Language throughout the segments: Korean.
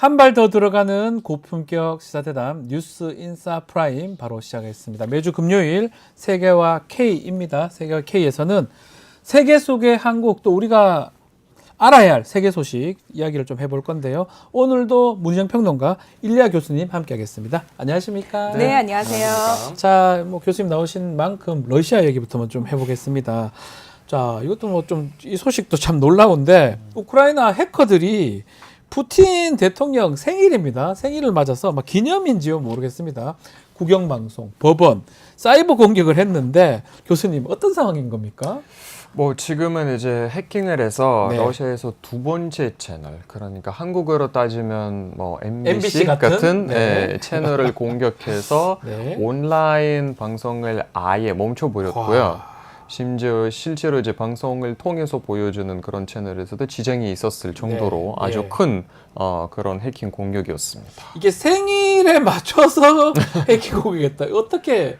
한 발 더 들어가는 고품격 시사대담 뉴스 인사 프라임 바로 시작하겠습니다. 매주 금요일 세계와 K입니다. 세계와 K에서는 세계 속의 한국 또 우리가 알아야 할 세계 소식 이야기를 좀 해볼 건데요. 오늘도 문희정 평론가 일리아 교수님 함께하겠습니다. 안녕하십니까? 네, 안녕하세요. 자, 뭐 교수님 나오신 만큼 러시아 얘기부터 좀 해보겠습니다. 자, 이것도 뭐 좀 이 소식도 참 놀라운데 우크라이나 해커들이 푸틴 대통령 생일입니다. 생일을 맞아서 막 기념인지요 모르겠습니다. 국영방송, 법원, 사이버 공격을 했는데 교수님 어떤 상황인 겁니까? 뭐 지금은 이제 해킹을 해서 네. 러시아에서 두 번째 채널, 그러니까 한국어로 따지면 뭐 MBC MBC 같은? 같은 네. 채널을 공격해서 네. 온라인 방송을 아예 멈춰버렸고요. 와. 심지어 실제로 이제 방송을 통해서 보여주는 그런 채널에서도 지장이 있었을 정도로 네. 아주 네. 큰 그런 해킹 공격이었습니다. 이게 생일에 맞춰서 해킹 공격했다. 어떻게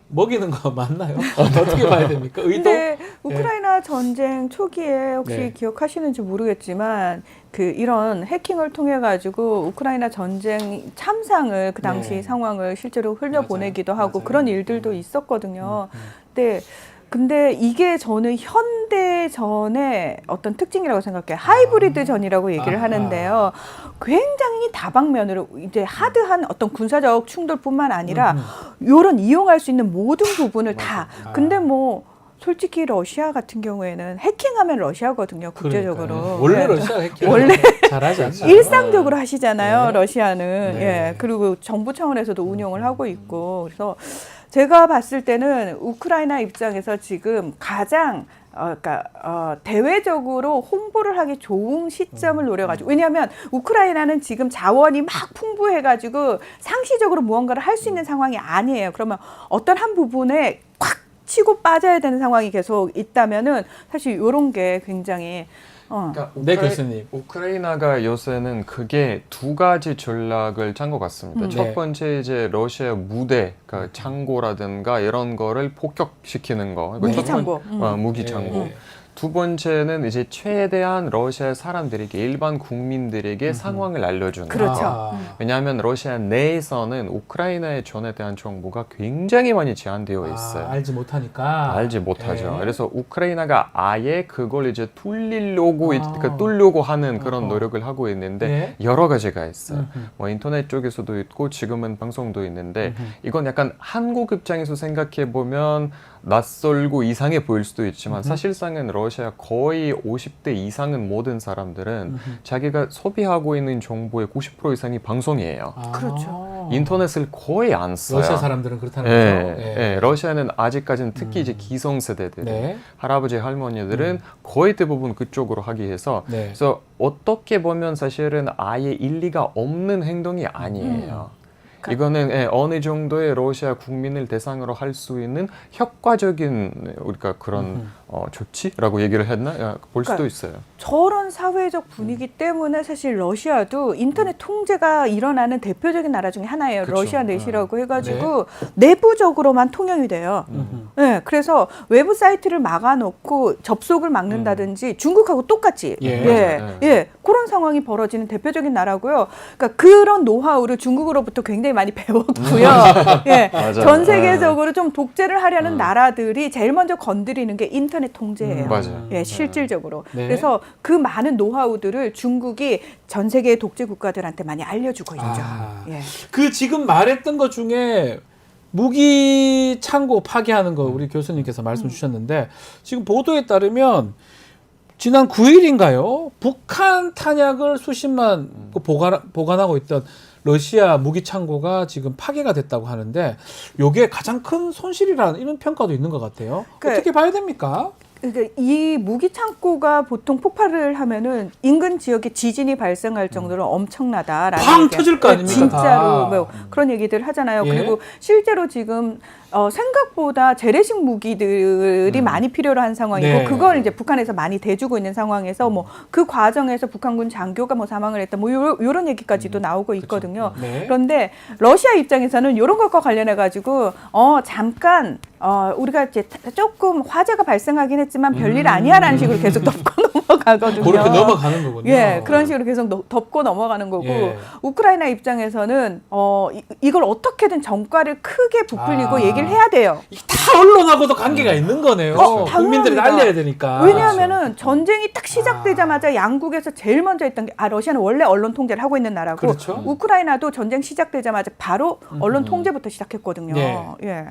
먹이는 거 맞나요? 어떻게 봐야 됩니까? 의도? 근데 우크라이나 전쟁 초기에 혹시 네. 기억하시는지 모르겠지만 이런 해킹을 통해 가지고 우크라이나 전쟁 참상을 그 당시 네. 상황을 실제로 흘려보내기도 하고 맞아요. 그런 일들도 있었거든요. 근데 이게 저는 현대전의 어떤 특징이라고 생각해요. 하이브리드 전이라고 얘기를 하는데요. 굉장히 다방면으로 이제 하드한 어떤 군사적 충돌뿐만 아니라 이런 이용할 수 있는 모든 부분을 다. 근데 뭐 솔직히 러시아 같은 경우에는 해킹하면 러시아거든요. 국제적으로. 그러니까요. 원래 네. 러시아 해킹 원래 잘하지 않나요? 일상적으로 하시잖아요. 네. 러시아는. 네. 예. 그리고 정부 차원에서도 운영을 하고 있고. 그래서 제가 봤을 때는 우크라이나 입장에서 지금 가장 대외적으로 홍보를 하기 좋은 시점을 노려가지고, 왜냐하면 우크라이나는 지금 자원이 막 풍부해가지고 상시적으로 무언가를 할 수 있는 상황이 아니에요. 그러면 어떤 한 부분에 꽉 치고 빠져야 되는 상황이 계속 있다면은 사실 이런 게 굉장히 그러니까 네, 교수님. 우크라이나가 요새는 그게 두 가지 전략을 짠 것 같습니다. 첫 네. 번째 이제 러시아 무대, 그러니까 창고라든가 이런 거를 폭격시키는 거. 무기 창고. 무기 창고. 네. 두 번째는 이제 최대한 러시아 사람들에게, 일반 국민들에게 상황을 알려주는 그렇죠. 거. 왜냐하면 러시아 내에서는 우크라이나의 전에 대한 정보가 굉장히 많이 제한되어 있어요. 알지 못하니까. 알지 못하죠. 네. 그래서 우크라이나가 아예 그걸 이제 뚫려고 하는 그런 노력을 하고 있는데 네. 여러 가지가 있어요. 뭐 인터넷 쪽에서도 있고 지금은 방송도 있는데 이건 약간 한국 입장에서 생각해 보면 낯설고 이상해 보일 수도 있지만 사실상은 러시아 거의 50대 이상은 모든 사람들은 자기가 소비하고 있는 정보의 90% 이상이 방송이에요. 그렇죠. 인터넷을 거의 안 써요. 러시아 사람들은 그렇다는 예, 거죠. 예, 러시아는 아직까지는 특히 이제 기성세대들, 네. 할아버지 할머니들은 거의 대부분 그쪽으로 하기 해서 네. 그래서 어떻게 보면 사실은 아예 일리가 없는 행동이 아니에요. 이거는 어느 정도의 러시아 국민을 대상으로 할 수 있는 효과적인 우리가 그런 조치라고 얘기를 했나? 볼 수도 있어요. 저런 사회적 분위기 때문에 사실 러시아도 인터넷 통제가 일어나는 대표적인 나라 중에 하나예요. 그쵸. 러시아 넷이라고 해가지고 내부적으로만 통용이 돼요. 네, 그래서 외부 사이트를 막아놓고 접속을 막는다든지 중국하고 똑같이 그런 상황이 벌어지는 대표적인 나라고요. 그러니까 그런 노하우를 중국으로부터 굉장히 많이 배웠고요. 예, 맞아요. 전 세계적으로 좀 독재를 하려는 나라들이 제일 먼저 건드리는 게 인터넷 통제예요. 맞아요. 예, 실질적으로. 네. 그래서 그 많은 노하우들을 중국이 전 세계 독재 국가들한테 많이 알려주고 있죠. 예. 그 지금 말했던 것 중에 무기 창고 파괴하는 거 우리 교수님께서 말씀 주셨는데 지금 보도에 따르면 지난 9일인가요? 북한 탄약을 수십만 보관하고 있던 러시아 무기 창고가 지금 파괴가 됐다고 하는데 이게 가장 큰 손실이라는 이런 평가도 있는 것 같아요. 어떻게 봐야 됩니까? 그러니까 이 무기 창고가 보통 폭발을 하면은 인근 지역에 지진이 발생할 정도로 엄청나다라는 팡 얘기가- 터질 거 아닙니까, 진짜로 다. 뭐 그런 얘기들 하잖아요. 예. 그리고 실제로 지금 생각보다 재래식 무기들이 많이 필요로 한 상황이고 네. 그걸 이제 북한에서 많이 대주고 있는 상황에서 뭐 그 과정에서 북한군 장교가 뭐 사망을 했다 뭐 요런 얘기까지도 나오고 있거든요. 네. 그런데 러시아 입장에서는 이런 것과 관련해 가지고 잠깐 우리가 이제 조금 화재가 발생하긴 했지만 별일 아니야라는 식으로 계속 덮어놓은 넘어가거든요. 그렇게 넘어가는 거군요. 예, 그런 식으로 계속 덮고 넘어가는 거고 예. 우크라이나 입장에서는 이걸 어떻게든 정가를 크게 부풀리고 아. 얘기를 해야 돼요. 이게 다 언론하고도 관계가 있는 거네요. 그렇죠. 국민들이 당연합니다. 알려야 되니까. 왜냐하면은 전쟁이 딱 시작되자마자 양국에서 제일 먼저 했던 게 러시아는 원래 언론 통제를 하고 있는 나라고 그렇죠. 우크라이나도 전쟁 시작되자마자 바로 언론 통제부터 시작했거든요. 네. 예.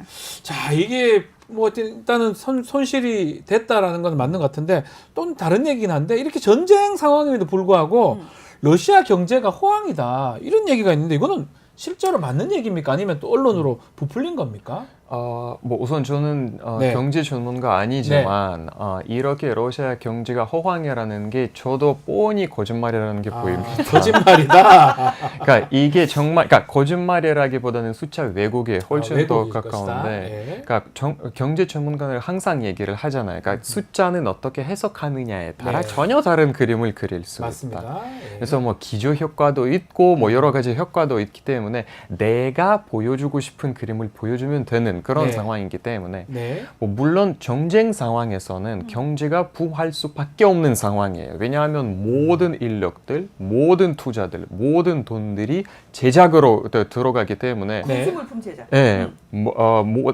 자, 이게 뭐 일단은 손실이 됐다라는 건 맞는 것 같은데 또 다른 얘기긴 한데 이렇게 전쟁 상황임에도 불구하고 러시아 경제가 호황이다 이런 얘기가 있는데 이거는 실제로 맞는 얘기입니까? 아니면 또 언론으로 부풀린 겁니까? 뭐 우선 저는 네. 경제 전문가 아니지만 이렇게 러시아 경제가 호황이라는 게 저도 뻔히 거짓말이라는 게 보입니다. 거짓말이다. 그러니까 이게 정말, 그러니까 거짓말이라기보다는 숫자 왜곡에 훨씬 더 왜곡일 가까운데, 예. 그러니까 경제 전문가는 항상 얘기를 하잖아요. 그러니까 숫자는 어떻게 해석하느냐에 따라 네. 전혀 다른 그림을 그릴 수 있다. 맞습니다. 예. 그래서 뭐 기저 효과도 있고 뭐 여러 가지 효과도 있기 때문에 내가 보여주고 싶은 그림을 보여주면 되는 그런 네. 상황이기 때문에 네. 뭐 물론 전쟁 상황에서는 경제가 부할 수밖에 없는 상황이에요. 왜냐하면 모든 인력들, 모든 투자들, 모든 돈들이 제작으로 들어가기 때문에 네. 군수물품 제작. 예,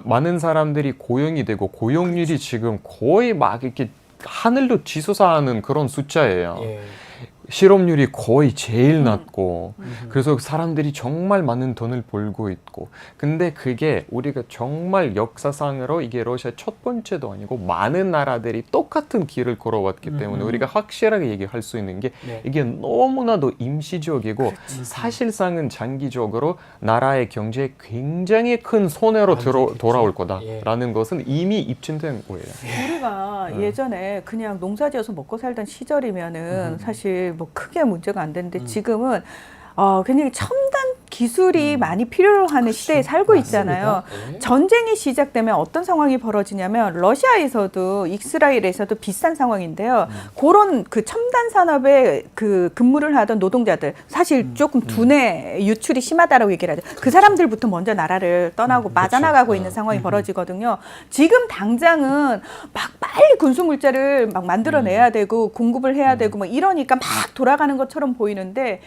많은 사람들이 고용이 되고 고용률이 지금 거의 막 이렇게 하늘로 치솟아하는 그런 숫자예요. 예. 실업률이 거의 제일 낮고 그래서 사람들이 정말 많은 돈을 벌고 있고 근데 그게 우리가 정말 역사상으로 이게 러시아 첫 번째도 아니고 많은 나라들이 똑같은 길을 걸어왔기 때문에 우리가 확실하게 얘기할 수 있는 게 네. 이게 너무나도 임시적이고 사실상은 장기적으로 나라의 경제에 굉장히 큰 손해로 돌아올 거다라는 것은 이미 입증된 거예요. 우리가 예전에 그냥 농사지어서 먹고 살던 시절이면은 사실 뭐 크게 문제가 안 되는데 지금은 굉장히 첨단 기술이 많이 필요로 하는 시대에 살고 있잖아요. 네. 전쟁이 시작되면 어떤 상황이 벌어지냐면 러시아에서도 이스라엘에서도 비슷한 상황인데요. 그런 그 첨단 산업에 그 근무를 하던 노동자들 사실 조금 두뇌 유출이 심하다라고 얘기를 하죠. 그 사람들부터 먼저 나라를 떠나고 빠져나가고 있는 상황이 벌어지거든요. 지금 당장은 막 빨리 군수물자를 막 만들어내야 되고 공급을 해야 되고 뭐 이러니까 막 돌아가는 것처럼 보이는데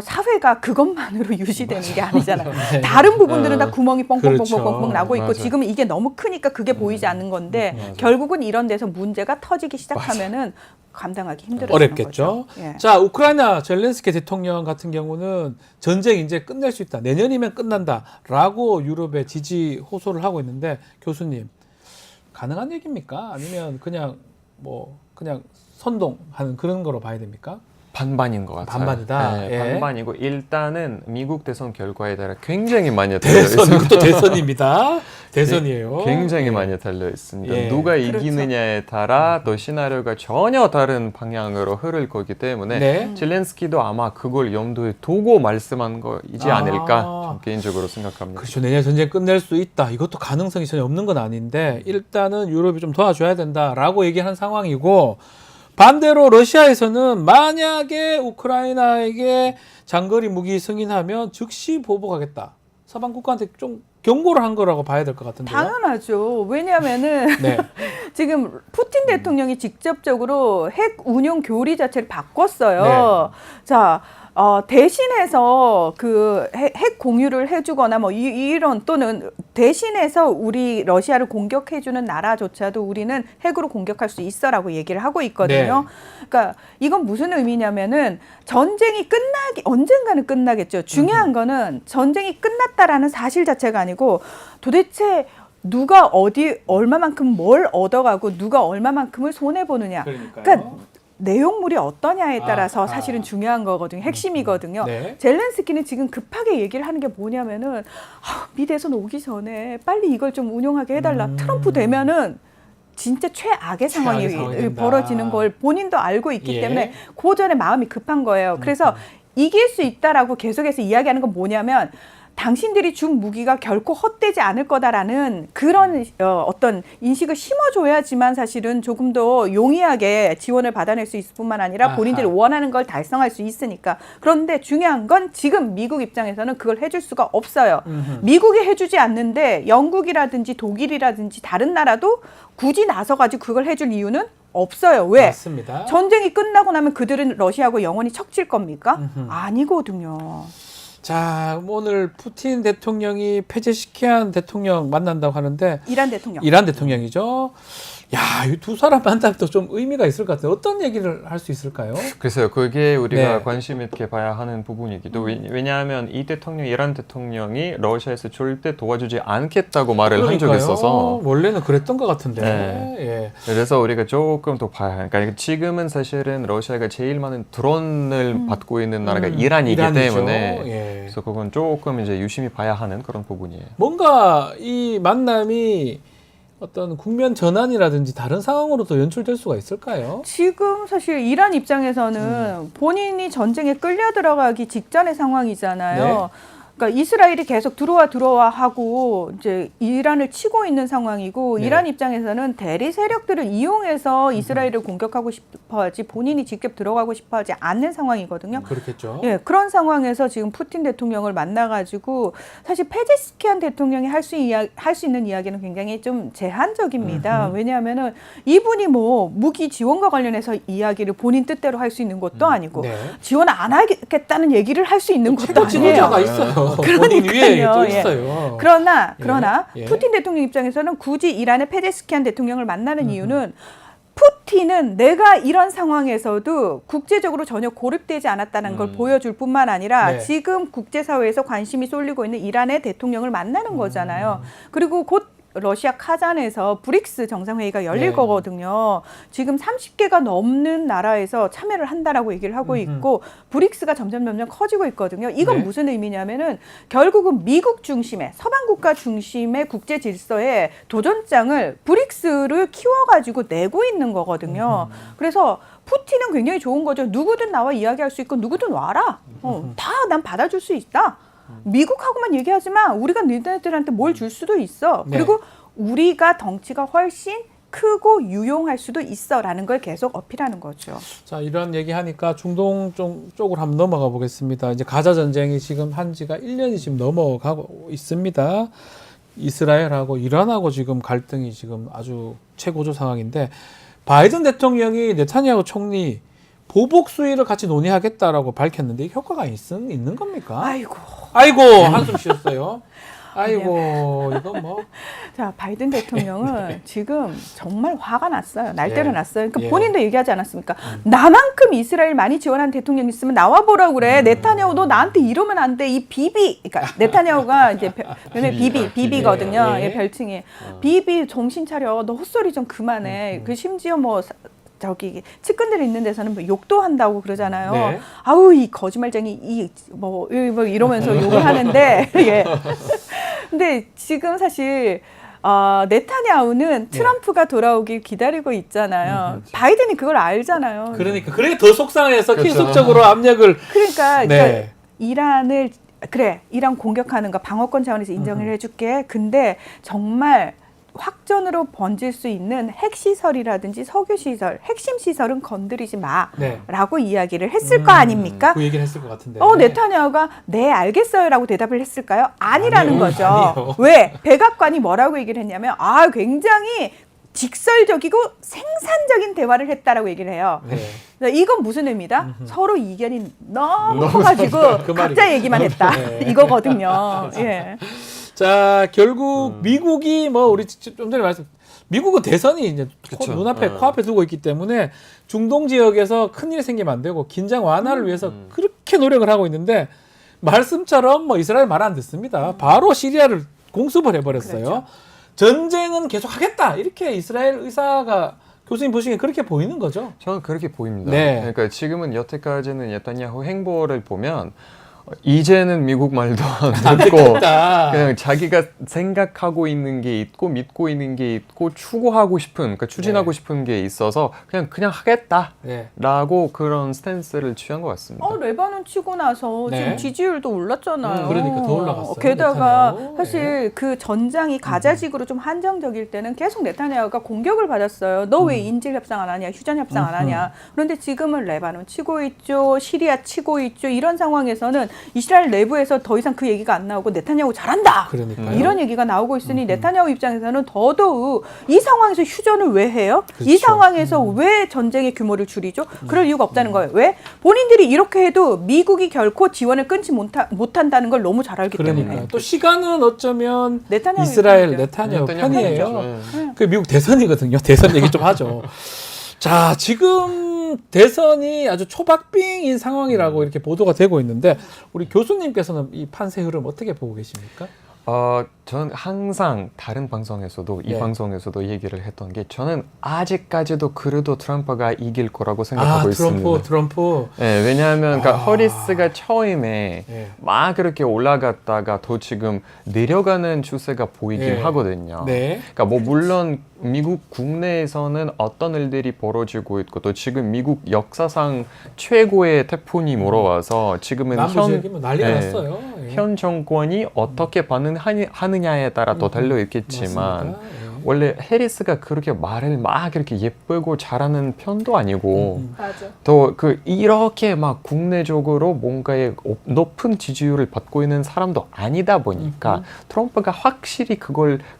사회가 그것만으로 유지되는 게 아니잖아요. 네. 다른 부분들은 다 구멍이 뻥뻥뻥뻥뻥 그렇죠. 나고 있고 맞아요. 지금 이게 너무 크니까 그게 보이지 않는 건데 결국은 이런 데서 문제가 터지기 시작하면은 감당하기 힘들어지는 어렵겠죠. 거죠. 예. 자, 우크라이나 젤렌스키 대통령 같은 경우는 전쟁 이제 끝낼 수 있다. 내년이면 끝난다라고 유럽에 지지 호소를 하고 있는데 교수님 가능한 얘기입니까? 아니면 그냥 선동하는 그런 거로 봐야 됩니까? 반반인 것 같아요. 반반이다. 네, 예. 반반이고 일단은 미국 대선 결과에 따라 굉장히 많이 달려 대선, 있습니다. 이것도 대선입니다. 대선이에요. 굉장히 예. 많이 달려 있습니다. 예. 누가 그렇죠. 이기느냐에 따라 또 시나리오가 전혀 다른 방향으로 흐를 거기 때문에 네. 젤렌스키도 아마 그걸 염두에 두고 말씀한 거이지 않을까 좀 개인적으로 생각합니다. 그렇죠. 내년 전쟁 끝낼 수 있다. 이것도 가능성이 전혀 없는 건 아닌데 일단은 유럽이 좀 도와줘야 된다라고 얘기하는 상황이고 반대로 러시아에서는 만약에 우크라이나에게 장거리 무기 승인하면 즉시 보복하겠다. 서방 국가한테 좀 경고를 한 거라고 봐야 될 것 같은데요. 당연하죠. 왜냐하면은 네. 지금 푸틴 대통령이 직접적으로 핵 운용 교리 자체를 바꿨어요. 자, 대신해서 그 핵 공유를 해주거나 뭐 이런 또는 대신해서 우리 러시아를 공격해주는 나라조차도 우리는 핵으로 공격할 수 있어라고 얘기를 하고 있거든요. 그러니까 이건 무슨 의미냐면은 전쟁이 언젠가는 끝나겠죠. 중요한 거는 전쟁이 끝났다라는 사실 자체가 아니고 도대체 누가 얼마만큼 뭘 얻어가고 누가 얼마만큼을 손해보느냐. 그러니까 내용물이 어떠냐에 따라서 사실은 중요한 거거든요. 핵심이거든요. 네. 젤렌스키는 지금 급하게 얘기를 하는 게 뭐냐면은 미 대선 오기 전에 빨리 이걸 좀 운용하게 해달라. 트럼프 되면은 진짜 최악의 상황이 된다. 벌어지는 걸 본인도 알고 있기 예. 때문에 그 전에 마음이 급한 거예요. 그래서 이길 수 있다라고 계속해서 이야기하는 건 뭐냐면 당신들이 준 무기가 결코 헛되지 않을 거다라는 그런 어떤 인식을 심어줘야지만 사실은 조금 더 용이하게 지원을 받아낼 수 있을 뿐만 아니라 본인들이 원하는 걸 달성할 수 있으니까. 그런데 중요한 건 지금 미국 입장에서는 그걸 해줄 수가 없어요. 미국이 해주지 않는데 영국이라든지 독일이라든지 다른 나라도 굳이 나서가지고 그걸 해줄 이유는 없어요. 왜? 맞습니다. 전쟁이 끝나고 나면 그들은 러시아하고 영원히 척질 겁니까? 아니거든요. 자, 오늘 푸틴 대통령이 페제시키안 대통령 만난다고 하는데 이란 대통령. 이란 대통령이죠. 야, 이 두 사람 만남도 좀 의미가 있을 것 같아요. 어떤 얘기를 할 수 있을까요? 글쎄요, 그게 우리가 네. 관심 있게 봐야 하는 부분이기도 왜냐하면 이 대통령, 이란 대통령이 러시아에서 절대 도와주지 않겠다고 말을 한 적이 그러니까요. 있어서 원래는 그랬던 것 같은데. 네. 예. 그래서 우리가 조금 더 봐야 하니까 그러니까 지금은 사실은 러시아가 제일 많은 드론을 받고 있는 나라가 이란이기 이란이죠. 때문에 예. 그래서 그건 조금 이제 유심히 봐야 하는 그런 부분이에요. 뭔가 이 만남이 어떤 국면 전환이라든지 다른 상황으로도 연출될 수가 있을까요? 지금 사실 이란 입장에서는 본인이 전쟁에 끌려 들어가기 직전의 상황이잖아요. 네. 그러니까 이스라엘이 계속 들어와 하고 이제 이란을 치고 있는 상황이고 네. 이란 입장에서는 대리 세력들을 이용해서 이스라엘을 공격하고 싶어하지 본인이 직접 들어가고 싶어하지 않는 상황이거든요. 그렇겠죠. 예, 그런 상황에서 지금 푸틴 대통령을 만나가지고 사실 페제시키안 대통령이 할 수 있는 이야기는 굉장히 좀 제한적입니다. 왜냐하면은 이분이 뭐 무기 지원과 관련해서 이야기를 본인 뜻대로 할 수 있는 것도 아니고 네. 지원 안 하겠다는 얘기를 할 수 있는 것도 최고 아니에요. 지도자가 있어요. 본인 위에 또 예. 있어요. 그러나 예. 푸틴 대통령 입장에서는 굳이 이란의 페제시키안 대통령을 만나는 이유는 푸틴은 내가 이런 상황에서도 국제적으로 전혀 고립되지 않았다는 걸 보여줄 뿐만 아니라 네. 지금 국제사회에서 관심이 쏠리고 있는 이란의 대통령을 만나는 거잖아요. 그리고 곧 러시아 카잔에서 브릭스 정상회의가 열릴 네. 거거든요. 지금 30개가 넘는 나라에서 참여를 한다라고 얘기를 하고 있고 브릭스가 점점 커지고 있거든요. 이건 네. 무슨 의미냐면은 결국은 미국 중심의 서방 국가 중심의 국제 질서에 도전장을 브릭스를 키워가지고 내고 있는 거거든요. 그래서 푸틴은 굉장히 좋은 거죠. 누구든 나와 이야기할 수 있고 누구든 와라. 다 난 받아줄 수 있다. 미국하고만 얘기하지만 우리가 너희들한테 뭘 줄 수도 있어. 네. 그리고 우리가 덩치가 훨씬 크고 유용할 수도 있어라는 걸 계속 어필하는 거죠. 자, 이런 얘기하니까 중동 쪽으로 한번 넘어가 보겠습니다. 이제 가자 전쟁이 지금 한 지가 1년이 지금 넘어가고 있습니다. 이스라엘하고 이란하고 지금 갈등이 지금 아주 최고조 상황인데 바이든 대통령이 네타냐후 총리 보복 수위를 같이 논의하겠다라고 밝혔는데 이게 효과가 있는 겁니까? 아이고 한숨 쉬었어요. 아이고 이건 뭐 자, 바이든 대통령은 지금 정말 화가 났어요. 날때를 예. 났어요. 그러니까 예. 본인도 얘기하지 않았습니까? 나만큼 이스라엘 많이 지원한 대통령 있으면 나와보라고 그래. 네타냐후 너 나한테 이러면 안 돼. 이 비비. 그러니까 네타냐후가 이제 별명이 비비거든요. 예. 예, 별칭이. 비비 정신 차려. 너 헛소리 좀 그만해. 그 심지어 뭐 저기 측근들이 있는 데서는 뭐 욕도 한다고 그러잖아요. 네. 아우 이 거짓말쟁이 뭐 이러면서 욕을 하는데 예. 근데 지금 사실 네타냐후는 트럼프가 돌아오길 기다리고 있잖아요. 바이든이 그걸 알잖아요. 그러니까 그래 더 속상해서 그렇죠. 계속적으로 압력을 그러니까 네. 이란을 그래 이란 공격하는 거 방어권 차원에서 인정을 해줄게. 근데 정말 확전으로 번질 수 있는 핵시설이라든지 석유시설, 핵심 시설은 건드리지 마라고 네. 이야기를 했을 거 아닙니까? 그 얘기를 했을 것 같은데. 네타냐후가 네 알겠어요라고 대답을 했을까요? 아니라는 아니요, 거죠. 아니요. 왜? 백악관이 뭐라고 얘기를 했냐면 굉장히 직설적이고 생산적인 대화를 했다라고 얘기를 해요. 네. 그래서 이건 무슨 의미다? 서로 이견이 너무 커가지고 그 각자 얘기만 했다. 네. 이거거든요. 예. 자, 결국 미국이 뭐 우리 좀 전에 미국은 대선이 이제 그쵸. 눈앞에 코앞에 두고 있기 때문에 중동 지역에서 큰일이 생기면 안 되고 긴장 완화를 위해서 그렇게 노력을 하고 있는데 말씀처럼 뭐 이스라엘 말 안 듣습니다. 바로 시리아를 공습을 해버렸어요. 그렇죠. 전쟁은 계속 하겠다 이렇게 이스라엘 의사가 교수님 보시기에 그렇게 보이는 거죠? 저는 그렇게 보입니다. 네. 그러니까 지금은 여태까지는 네타냐후 행보를 보면 이제는 미국 말도 안 듣고 듣겠다. 그냥 자기가 생각하고 있는 게 있고 믿고 있는 게 있고 추구하고 싶은 그러니까 추진하고 네. 싶은 게 있어서 그냥 하겠다라고 네. 그런 스탠스를 취한 것 같습니다. 레바논 치고 나서 네. 지금 지지율도 올랐잖아요. 그러니까 더 올라갔어요, 게다가 네타냐후. 사실 그 전장이 가자지구로 좀 한정적일 때는 계속 네타냐후가 공격을 받았어요. 너 왜 인질 협상 안 하냐, 휴전 협상 안 하냐. 그런데 지금은 레바논 치고 있죠, 시리아 치고 있죠. 이런 상황에서는 이스라엘 내부에서 더 이상 그 얘기가 안 나오고 네타냐후 잘한다. 그러니까요. 이런 얘기가 나오고 있으니 네타냐후 입장에서는 더더욱 이 상황에서 휴전을 왜 해요? 이 그렇죠. 상황에서 왜 전쟁의 규모를 줄이죠? 그럴 이유가 없다는 거예요. 왜? 본인들이 이렇게 해도 미국이 결코 지원을 끊지 못한다는 걸 너무 잘 알기 때문에. 그러니까 또 시간은 어쩌면 네타냐후 이스라엘 편이죠. 네타냐후 네타냐후 편이에요. 편이죠. 그 미국 대선이거든요. 대선 얘기 좀 하죠. 자, 지금 대선이 아주 초박빙인 상황이라고 이렇게 보도가 되고 있는데 우리 교수님께서는 이 판세 흐름 어떻게 보고 계십니까? 저는 항상 다른 방송에서도 이 네. 방송에서도 얘기를 했던 게 저는 아직까지도 그래도 트럼프가 이길 거라고 생각하고 있습니다. 트럼프. 네, 왜냐하면 그러니까 허리스가 처음에 네. 막 그렇게 올라갔다가 더 지금 내려가는 추세가 보이긴 네. 하거든요. 네. 그러니까 뭐 물론 미국 국내에서는 어떤 일들이 벌어지고 있고 또 지금 미국 역사상 최고의 태풍이 몰아와서 지금은 남부 지역이 뭐 난리가 네. 났어요. 예. 현 정권이 어떻게 반응하느냐에 따라 또 달려 있겠지만 맞습니다. 예. 원래 해리스가 그렇게 말을 막 이렇게 예쁘고 잘하는 편도 아니고 맞아. 또 그 이렇게 막 국내적으로 뭔가의 높은 지지율을 받고 있는 사람도 아니다 보니까 트럼프가 확실히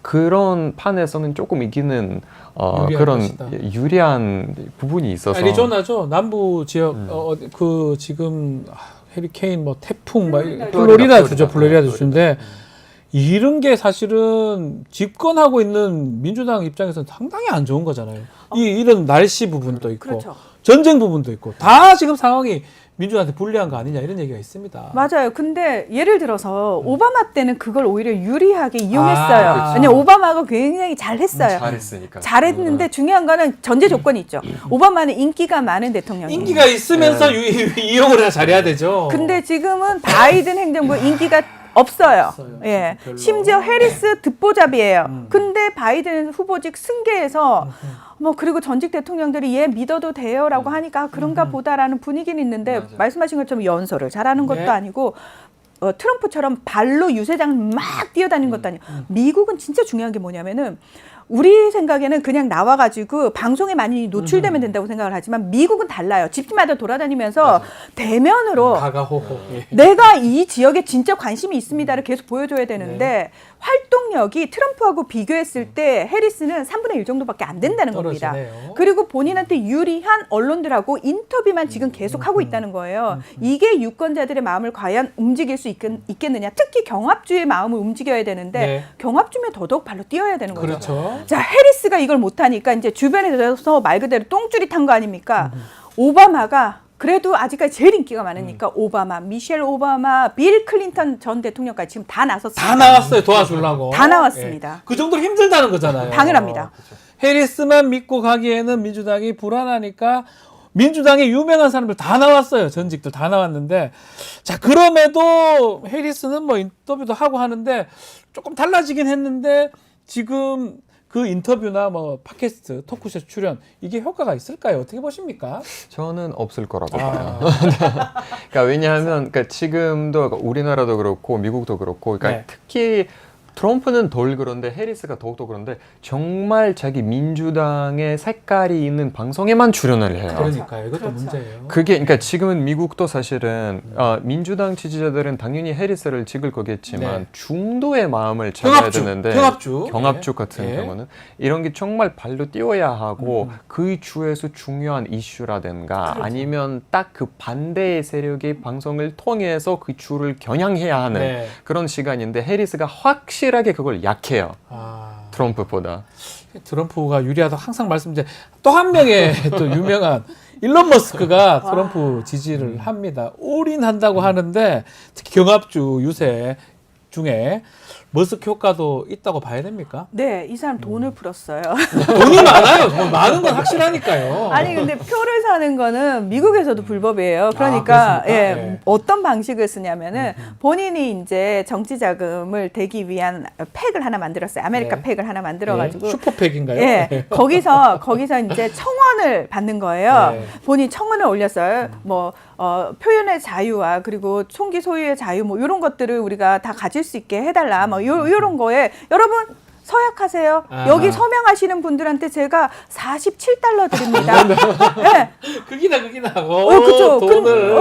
그런 판에서는 조금 이기는 유리한 그런 것이다. 유리한 부분이 있어서 애리조나죠. 남부 지역 그 지금 해리케인 뭐 태풍 막 플로리다 플로리다 주죠. 플로리다 플로리다. 주인데 이런 게 사실은 집권하고 있는 민주당 입장에서는 상당히 안 좋은 거잖아요. 이런 날씨 부분도 있고 그렇죠. 전쟁 부분도 있고 다 지금 상황이 민주당한테 불리한 거 아니냐 이런 얘기가 있습니다. 맞아요. 근데 예를 들어서 오바마 때는 그걸 오히려 유리하게 이용했어요. 그렇죠. 왜냐면 오바마가 굉장히 잘했어요. 잘했으니까 잘했는데 중요한 거는 전제 조건이 있죠. 오바마는 인기가 많은 대통령이에요. 인기가 있으면서 이용을 잘해야 되죠. 근데 지금은 바이든 행정부 인기가 없어요. 없어요. 예. 별로. 심지어 해리스 듣보잡이에요. 근데 바이든 후보직 승계해서 뭐 그리고 전직 대통령들이 얘 믿어도 돼요라고 하니까 그런가 보다라는 분위기는 있는데 맞아요. 말씀하신 것처럼 연설을 잘하는 것도 네. 아니고 트럼프처럼 발로 유세장을 막 뛰어다니는 것도 아니에요. 미국은 진짜 중요한 게 뭐냐면은 우리 생각에는 그냥 나와가지고 방송에 많이 노출되면 된다고 생각을 하지만 미국은 달라요. 집집마다 돌아다니면서 대면으로 가가호호. 예. 내가 이 지역에 진짜 관심이 있습니다를 계속 보여줘야 되는데 활동력이 트럼프하고 비교했을 때 해리스는 3분의 1 정도밖에 안 된다는 겁니다. 떨어지네요. 그리고 본인한테 유리한 언론들하고 인터뷰만 지금 계속 하고 있다는 거예요. 이게 유권자들의 마음을 과연 움직일 수 있겠느냐. 특히 경합주의 마음을 움직여야 되는데 네. 경합주면 더더욱 발로 뛰어야 되는 거죠. 그렇죠. 자, 해리스가 이걸 못하니까 이제 주변에서 말 그대로 똥줄이 탄 거 아닙니까? 오바마가 그래도 아직까지 제일 인기가 많으니까 오바마, 미셸 오바마, 빌 클린턴 전 대통령까지 지금 다 나섰습니다. 다 나왔어요. 도와주려고. 다 나왔습니다. 예. 그 정도로 힘들다는 거잖아요. 당연합니다. 해리스만 믿고 가기에는 민주당이 불안하니까 민주당의 유명한 사람들 다 나왔어요. 전직들 다 나왔는데 자 그럼에도 해리스는 뭐 인터뷰도 하고 하는데 조금 달라지긴 했는데 지금 그 인터뷰나 뭐 팟캐스트, 토크쇼 출연 이게 효과가 있을까요? 어떻게 보십니까? 저는 없을 거라고 봐요. 그러니까 왜냐하면 그러니까 지금도 우리나라도 그렇고 미국도 그렇고 그러니까 네. 특히 트럼프는 덜 그런데 해리스가 더욱더 그런데 정말 자기 민주당의 색깔이 있는 방송에만 출연을 해요. 그러니까요. 이것도 그렇죠. 문제예요. 그게 그러니까 지금은 미국도 사실은 민주당 지지자들은 당연히 해리스를 찍을 거겠지만 네. 중도의 마음을 잡아야 되는데 경합주 네. 같은 네. 경우는 이런 게 정말 발로 뛰어야 하고 그 주에서 중요한 이슈라든가 그렇죠. 아니면 딱 그 반대의 세력의 방송을 통해서 그 주를 겨냥해야 하는 네. 그런 시간인데 해리스가 확실하게 그걸 약해요. 아, 트럼프보다. 트럼프가 유리하다고 항상 말씀드린 또 한 명의 또 유명한 일론 머스크가 트럼프 지지를 합니다. 올인한다고 하는데 특히 경합주 유세 중에 머스크 효과도 있다고 봐야 됩니까? 네, 이 사람 돈을 풀었어요. 돈이 많아요. 돈 많은 건 확실하니까요. 아니 근데 표를 사는 거는 미국에서도 불법이에요. 그러니까 그렇습니까? 예, 네. 어떤 방식을 쓰냐면은 본인이 이제 정치 자금을 대기 위한 팩을 하나 만들었어요. 아메리카 네. 팩을 하나 만들어 가지고 슈퍼팩인가요? 예, 거기서 이제 청원을 받는 거예요. 네. 본인 청원을 올렸어요. 뭐 표현의 자유와 그리고 총기 소유의 자유 뭐 이런 것들을 우리가 다 가질 수 있게 해달라. 뭐 요런 거에 여러분 서약하세요. 아하. 여기 서명하시는 분들한테 제가 47달러 드립니다. 네. 극이나. 그렇죠. 돈을.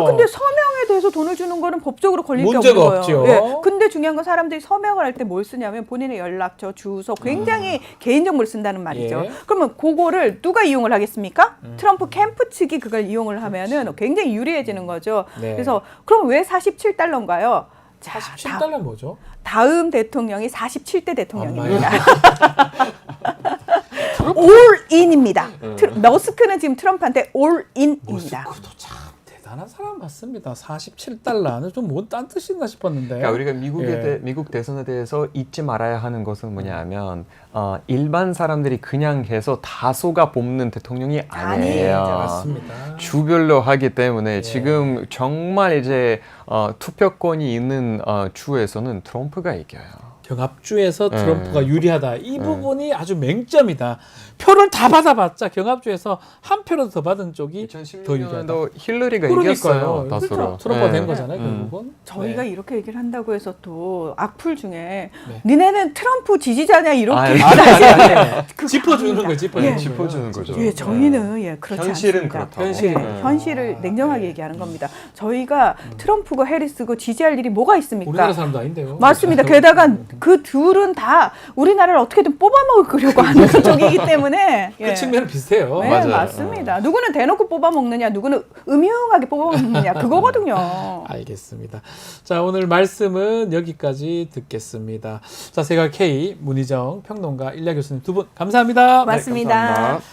근데 서명에 대해서 돈을 주는 거는 법적으로 걸릴 게 문제가 없는 없죠. 거예요. 예. 근데 중요한 건 사람들이 서명을 할 때 뭘 쓰냐면 본인의 연락처, 주소, 굉장히 개인정보를 쓴다는 말이죠. 예. 그러면 그거를 누가 이용을 하겠습니까? 트럼프 캠프 측이 그걸 이용을 하면은 굉장히 유리해지는 거죠. 네. 그래서 그럼 왜 47달러인가요? 자, 47달러 뭐죠? 다음 대통령이 47대 대통령입니다. 엄마야. 올인입니다. 머스크는 지금 트럼프한테 올인입니다. 머스크도 참 대단한 사람 같습니다. 47달러는 좀 뭔 딴 뜻이나 싶었는데. 그러니까 우리가 예. 미국 대선에 대해서 잊지 말아야 하는 것은 뭐냐면 일반 사람들이 그냥 해서 다수가 뽑는 대통령이 아니에요. 맞습니다. 주별로 하기 때문에 예. 지금 정말 이제 투표권이 있는 주에서는 트럼프가 이겨요. 경합주에서 트럼프가 네. 유리하다. 이 부분이 아주 맹점이다. 표를 다 받아봤자 경합주에서 한 표라도 더 받은 쪽이 더 유리하다. 2016년도 힐러리가 이겼어요. 그렇죠. 다수로. 트럼프가 된 네. 거잖아요. 결국은. 저희가 네. 이렇게 얘기를 한다고 해서 또 악플 중에 네. 니네는 트럼프 지지자냐 이렇게 아니, 그거 짚어주는 아닙니다. 거예요. 짚어주는 예. 거예요. 짚어주는 거죠. 예, 저희는 예, 그렇지 현실은 않습니다. 그렇다고. 현실은 예, 그렇다. 현실을 냉정하게 네. 얘기하는 겁니다. 저희가 트럼프고 해리스고 지지할 일이 뭐가 있습니까? 우리나라 사람도 아닌데요. 맞습니다. 그렇죠. 게다가 그 둘은 다 우리나라를 어떻게든 뽑아먹으려고 하는 쪽이기 때문에 그 측면은 비슷해요. 네, 맞아요. 맞습니다. 누구는 대놓고 뽑아먹느냐, 누구는 음흉하게 뽑아먹느냐 그거거든요. 알겠습니다. 자, 오늘 말씀은 여기까지 듣겠습니다. 자, 세가 K 문희정 평론가 일야 교수님 두 분 감사합니다. 맞습니다. 감사합니다.